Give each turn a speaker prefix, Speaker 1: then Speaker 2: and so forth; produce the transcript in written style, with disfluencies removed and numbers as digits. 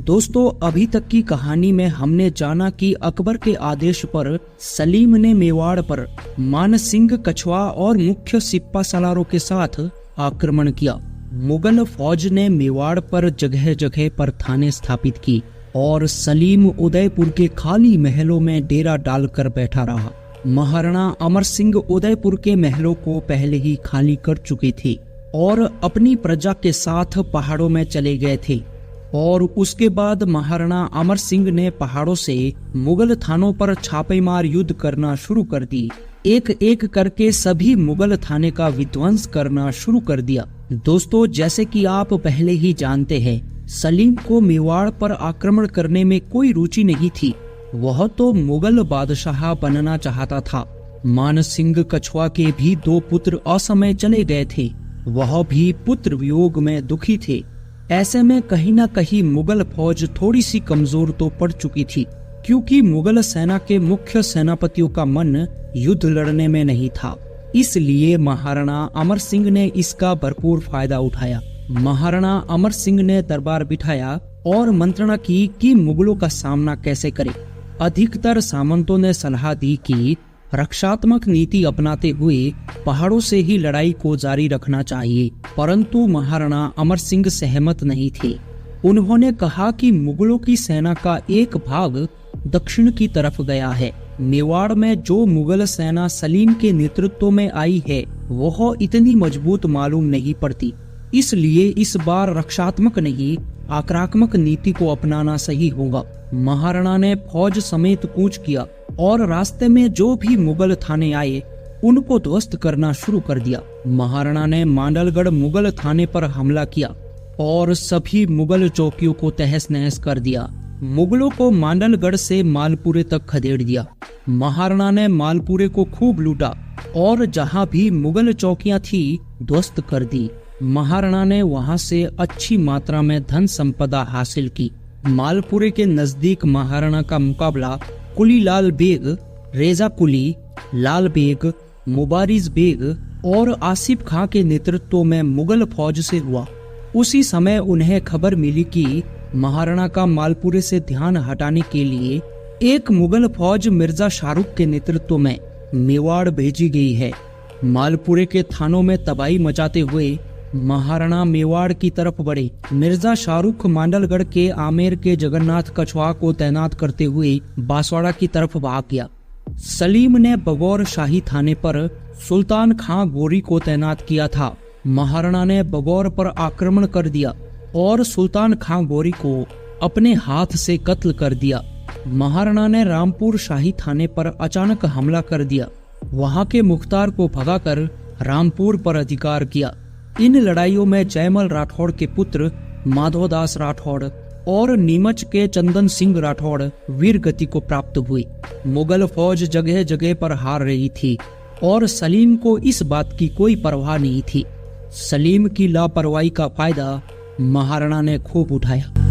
Speaker 1: दोस्तों, अभी तक की कहानी में हमने जाना कि अकबर के आदेश पर सलीम ने मेवाड़ पर मान सिंह कछवा और मुख्य सिप्पा सलारों के साथ आक्रमण किया। मुगल फौज ने मेवाड़ पर जगह जगह पर थाने स्थापित की और सलीम उदयपुर के खाली महलों में डेरा डालकर बैठा रहा। महाराणा अमर सिंह उदयपुर के महलों को पहले ही खाली कर चुके थे और अपनी प्रजा के साथ पहाड़ों में चले गए थे। और उसके बाद महाराणा अमर सिंह ने पहाड़ों से मुगल थानों पर छापेमार युद्ध करना शुरू कर दी। एक एक करके सभी मुगल थाने का विध्वंस करना शुरू कर दिया। दोस्तों, जैसे कि आप पहले ही जानते हैं, सलीम को मेवाड़ पर आक्रमण करने में कोई रुचि नहीं थी। वह तो मुगल बादशाह बनना चाहता था। मान सिंह कछवा के भी 2 पुत्र असमय चले गए थे। वह भी पुत्र वियोग में दुखी थे। ऐसे में कहीं न कहीं मुगल फौज थोड़ी सी कमजोर तो पड़ चुकी थी, क्योंकि मुगल सेना के मुख्य सेनापतियों का मन युद्ध लड़ने में नहीं था। इसलिए महाराणा अमर सिंह ने इसका भरपूर फायदा उठाया। महाराणा अमर सिंह ने दरबार बिठाया और मंत्रणा की कि मुगलों का सामना कैसे करें। अधिकतर सामंतों ने सलाह दी कि रक्षात्मक नीति अपनाते हुए पहाड़ों से ही लड़ाई को जारी रखना चाहिए, परंतु महाराणा अमर सिंह सहमत नहीं थे। उन्होंने कहा कि मुगलों की सेना का एक भाग दक्षिण की तरफ गया है। मेवाड़ में जो मुगल सेना सलीम के नेतृत्व में आई है वह इतनी मजबूत मालूम नहीं पड़ती, इसलिए इस बार रक्षात्मक नहीं आक्रामक नीति को अपनाना सही होगा। महाराणा ने फौज समेत कूच किया और रास्ते में जो भी मुगल थाने आए उनको ध्वस्त करना शुरू कर दिया। महाराणा ने मांडलगढ़ मुगल थाने पर हमला किया और सभी मुगल चौकियों को तहस नहस कर दिया। मुगलों को मांडलगढ़ से मालपुरे तक खदेड़ दिया। महाराणा ने मालपुरे को खूब लूटा और जहां भी मुगल चौकियां थी ध्वस्त कर दी। महाराणा ने वहां से अच्छी मात्रा में धन संपदा हासिल की। मालपुरे के नजदीक महाराणा का मुकाबला कुली लाल बेग, रेजा कुली, लाल बेग, मुबारिज बेग और आसिफ खां के नेतृत्व में मुगल फौज से हुआ। उसी समय उन्हें खबर मिली कि महाराणा का मालपुरे से ध्यान हटाने के लिए एक मुगल फौज मिर्जा शाहरुख के नेतृत्व में मेवाड़ भेजी गई है। मालपुरे के थानों में तबाही मचाते हुए महाराणा मेवाड़ की तरफ बढ़े। मिर्जा शाहरुख मांडलगढ़ के आमेर के जगन्नाथ कछवा को तैनात करते हुए बांसवाड़ा की तरफ भाग गया। सलीम ने बगौर शाही थाने पर सुल्तान खां गोरी को तैनात किया था। महाराणा ने बगौर पर आक्रमण कर दिया और सुल्तान खां गोरी को अपने हाथ से कत्ल कर दिया। महाराणा ने रामपुर शाही थाने पर अचानक हमला कर दिया। वहां के मुख्तार को भगाकर रामपुर पर अधिकार किया। इन लड़ाइयों में जयमल राठौड़ के पुत्र माधवदास राठौड़ और नीमच के चंदन सिंह राठौड़ वीर गति को प्राप्त हुई। मुगल फौज जगह जगह पर हार रही थी और सलीम को इस बात की कोई परवाह नहीं थी। सलीम की लापरवाही का फायदा महाराणा ने खूब उठाया।